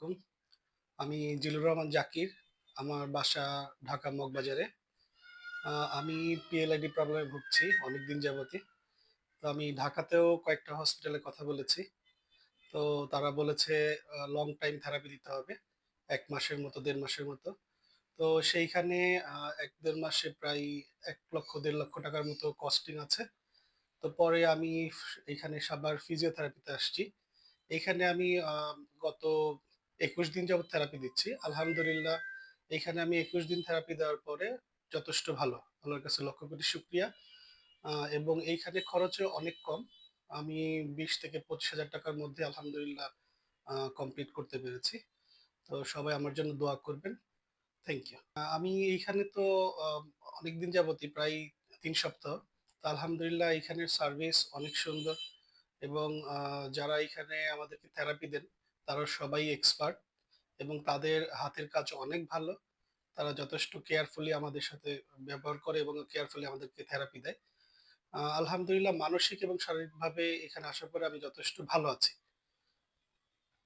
আলাইকুম। আমি জিলুর রহমান জাকির। আমার বাসা ঢাকা মগবাজারে। আমি পিএলআইডি প্রবলেমে ভুগছি অনেকদিন যাবতই। তো আমি ঢাকাতেও কয়েকটা হসপিটালে কথা বলেছি। তো তারা বলেছে লং টাইম থেরাপি দিতে হবে। ১ মাসের মতো ১.৫ মাসের মতো। তো সেইখানে ১-১.৫ মাসে প্রায় ৳১,০০,০০০ ৳১,৫০,০০০ টাকার মতো কস্টিং আছে। তো পরে আমি এখানে সাভার ফিজিওথেরাপিতে আসছি। এখানে আমি গত ২১ দিন যাবৎ থেরাপি দিচ্ছি। আলহামদুলিল্লাহ এখানে আমি ২১ দিন থেরাপি দেওয়ার পরে যথেষ্ট ভালো। আল্লাহর কাছে লক্ষ কোটি শুকরিয়া। এবং এইখানে খরচও অনেক কম। আমি ২০ থেকে ৳২৫,০০০ টাকার মধ্যে আলহামদুলিল্লাহ কমপ্লিট করতে পেরেছি। তো সবাই আমার জন্য দোয়া করবেন। Thank you. আমি এইখানে তো আ অনেকদিন যাবতই প্রায় ৩ সপ্তাহ। তো আলহামদুলিল্লাহ এখানের সার্ভিস অনেক সুন্দর এবং যারা এখানে আমাদেরকে থেরাপি দেন, তারা সবাই এক্সপার্ট এবং তাদের হাতের কাজ অনেক ভালো। তারা যথেষ্ট কেয়ারফুলি আমাদের সাথে ব্যবহার করে এবং কেয়ারফুলি আমাদেরকে থেরাপি দেয়। আলহামদুলিল্লাহ মানসিক এবং শারীরিকভাবে এখানে আসার পরে আমি যথেষ্ট ভালো আছি।